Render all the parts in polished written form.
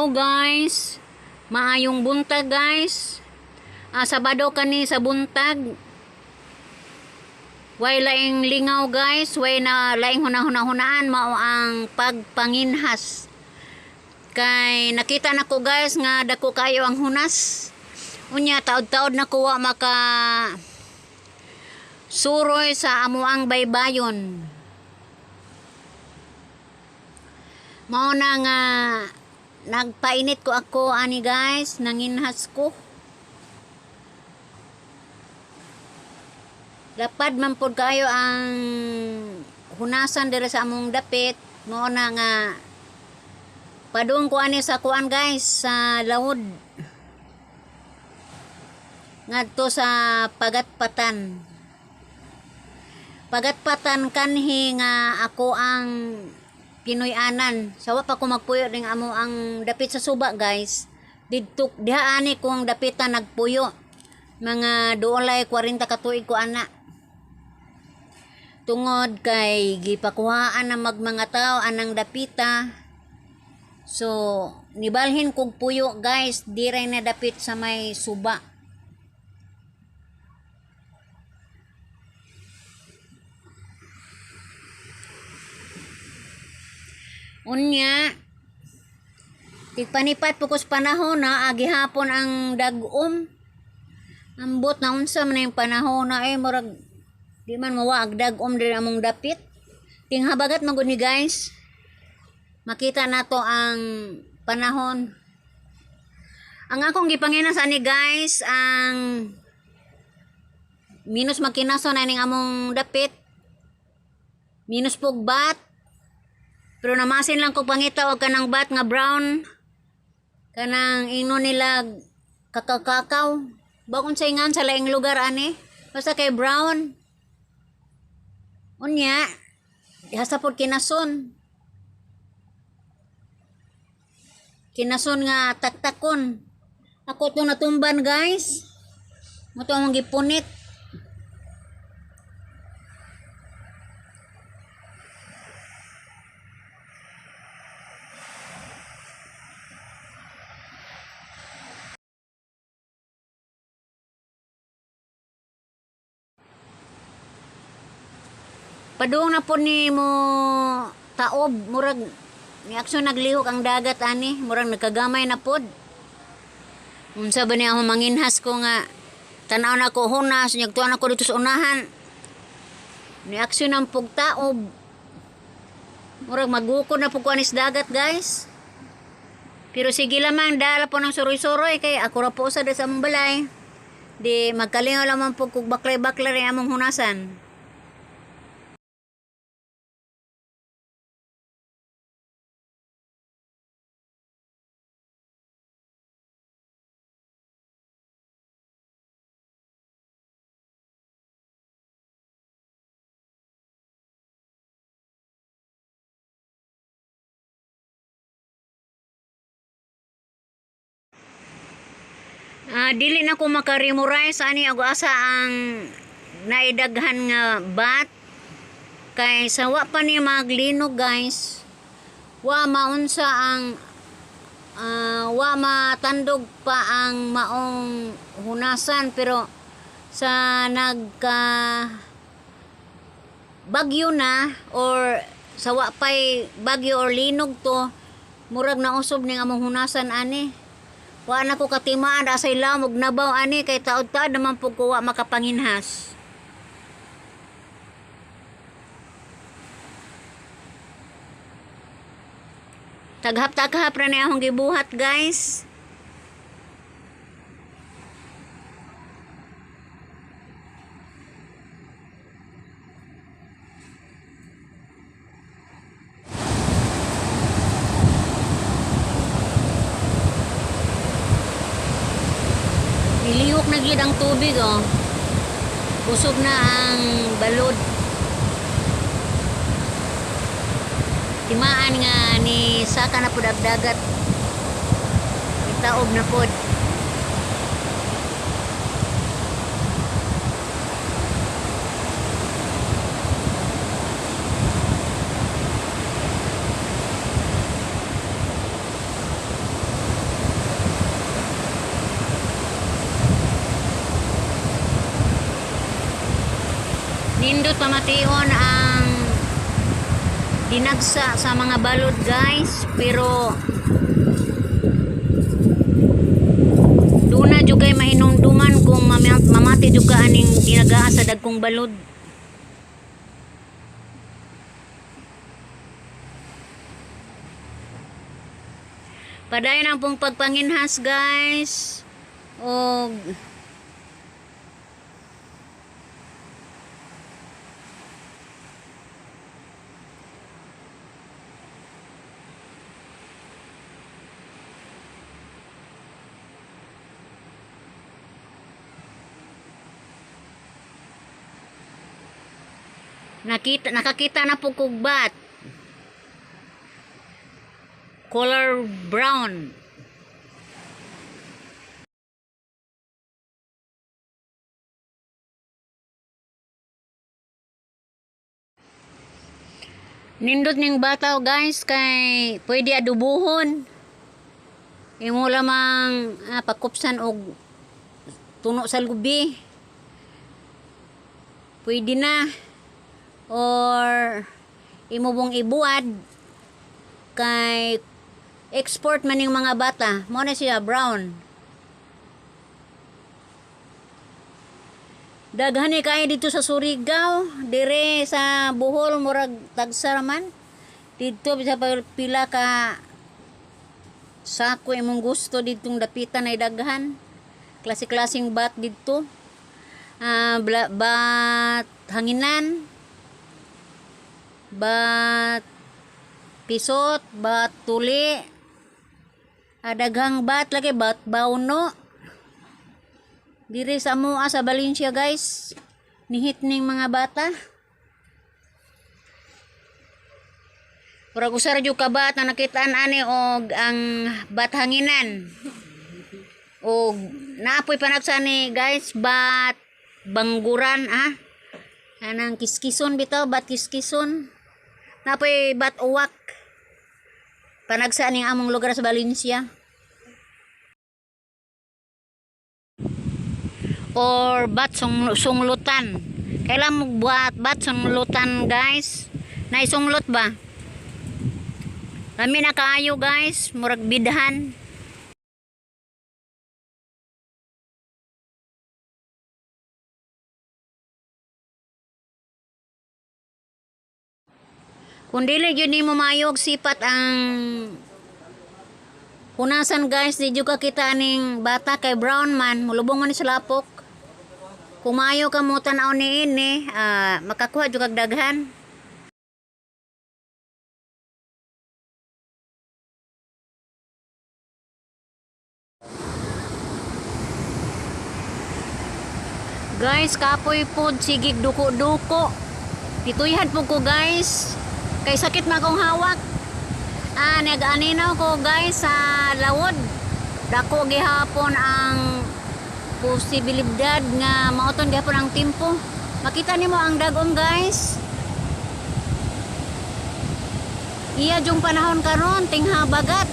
Hello guys, maayong buntag guys. Sabado kani sa buntag. Way laing lingaw guys, way na laing hunahunaan mao ang pagpanginhas. Kay nakita nako guys nga dako kayo ang hunas. Unya taod-taod na kuwa maka suroy sa amuang baybayon. Mao na nga nagpainit ko ako ani guys, nanginhas ko. Lapad man pod kayo ang hunasan diri sa among dapit. Mao na nga padung ko ani sa kuan guys, sa laod. Ngadto sa pagatpatan. Pagatpatan kanhi nga ako ang Pinoy-anan. Sawa pa ko magpuyo ring amo ang dapit sa suba guys. Didto diha ani kong dapitan nagpuyo. Mga doolay 40 ka tuig ko ana. Tungod kay gipakuhaan na mga tao anang dapita. So nibalhin kog puyo guys, dire na dapit sa may suba. Unya, tigpanipat pukos panahon na agihapon ang dagom. Ambot na unsa man yung panahon na murag di man mawaag dagom diri among dapit. Tinghabagat magud ni guys. Makita nato ang panahon. Ang akong gipanginas ani guys, ang minus makinaso na ning among dapit. Minus pugbat. Pero namasin lang ko pangita og kanang bat nga brown. Kanang ino nila kakao-kakao. Bakon sa ingan sa laing lugar ani. Basta kay brown. Unya, hasta pod kinason. Kinason nga taktakon. Ako to natumban guys. Mo to among gipunit. Padung na po ni mo taob, murag ni aksyon naglihok ang dagat ani, murag nagkagamay na pod. Unsa ba ni ako manginhas ko nga tanaw na ko hunas, nyagtuan ako dito sa unahan. Ni aksyon ang pugtaob. Murag magukod na pug anis dagat guys. Pero sige lamang dala po ng suroy-suroy kay ako ra po sa among balay. Di magkalingaw lamang pug kog baklay-baklay among hunasan. Dili na ko makaremorize ani ako asa ang naidaghan nga bat kay sawa pa ni maglinog guys. Wa maunsa ang wa matandog pa ang maong hunasan pero sa nagka bagyo na or sawa pay bagyo or linog to murag na usob ning among hunasan ani. Wa na ko katimaan asay lamog nabaw ani kay taod-taod naman pug ko wa makapanginhas. Taghap-taghap ra ni akong gibuhat guys. Ilihok na gid ang tubig oh. Usog na ang balod. Timaan nga ni saka na pud dagat. Itaob na pod. Nindot pamation ang dinagsa sa mga balod guys, pero duna jugay mahinungduman kung mamati juga aning dinagaa sa dagkong balod. Padayon ang pong pagpanginhas guys. O nakakita na po kugbat. Color brown. Nindot ning bataw guys kay pwede adubuhon. Imo lamang pakupsan og tuno sa lubi. Pwede na. Or imo bong ibuad kay export man ning mga bata. Mo na siya brown. Daghani kay dito sa Surigao, dire sa Bohol murag tagsaraman. Dito sa pila ka sako imong gusto ditong dapitan ay daghan. Klase-klaseng bat dito. Bat hanginan, bat pisot, bat tuli, daghang bat lagi, bat bauno. Diri sa mua sa Valencia guys, nihit ning mga bata. Murag usar jud ka bat na nakitaan ani og ang bat hanginan. Og naapoy panagsa ni guys bat bangguran anang kiskison bitaw, bat kiskison. Naapoy bat uwak. Panagsa ning among lugar sa Valencia. Or bat sunglutan. Kailan mo buat bat sunglutan guys? Naisunglot ba? Kami na kaayo guys, murag bidhan. Kung dili yun ni mo mayog sipat ang hunasan guys, di juga kita aning bata kay brown man, mulubong man sa lapok. Kung maayo ka mo tanaw ni ini, makakuha jud kag daghan. Guys, kapoy pod sigig duko-duko. Pituyhan po ko guys. Kay sakit man kong hawak. Nag-aninaw ko guys sa lawod. Dako gihapon ang posibilidad nga mauton gihapon ang timpo. Makita nimo ang dagom guys. Iya jung panahon karon tingha bagat.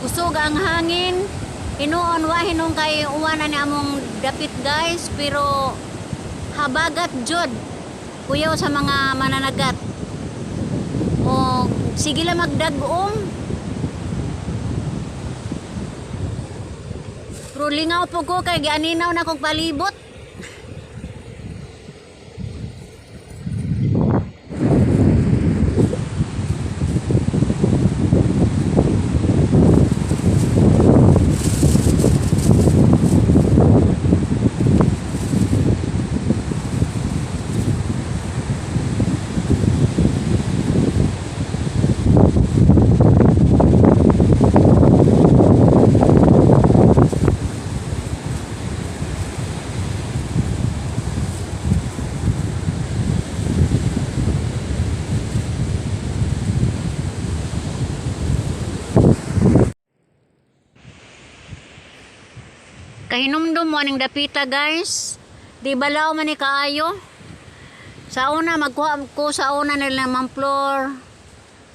Usog ang hangin. Hinuon wa hinung kay uwan ani among dapit guys, pero habagat jud kuyaw sa mga mananagat. O sige lang magdagom. Pero lingaw po ko kay gianinaw na kong palibot. Kahinumdum mo aning dapita guys. Di balaw man ni kaayo. Sa una magkuha ko sa una nila mamplor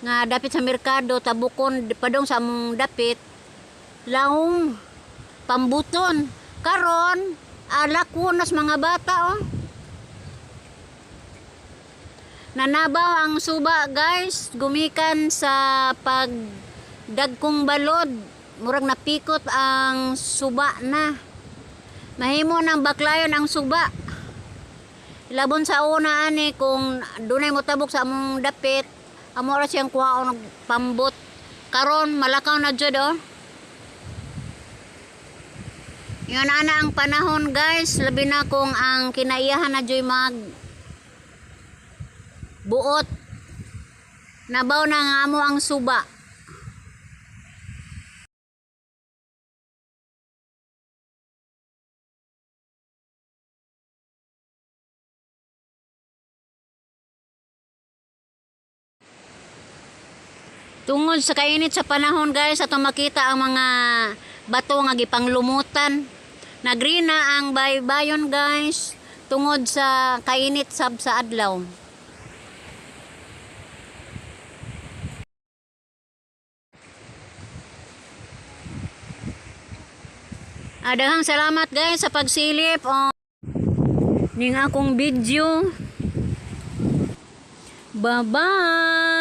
nga dapit sa merkado tabukon padong sa among dapit. Lahong pambuton. Karon alakunas mga bata Nanabaw ang suba guys, gumikan sa pagdagkong balod. Murag napikot ang suba na. Mahimo ng baklayon ang suba. Labon sa una ani kung dunay motabok sa among dapit, amo ra siyang kuhaon og pambot. Karon malakaw na jud oh. Yun ana ang panahon guys, labi na kung ang kinaiyahan na joy mag buot. Nabaw na nga amo ang suba. Tungod sa kainit sa panahon guys, ato makita ang mga bato nga gipanglumutan. Nagreen na ang baybayon guys, tungod sa kainit sab sa adlaw. Daghang salamat guys sa pagsilip o ning akong video. Bye-bye!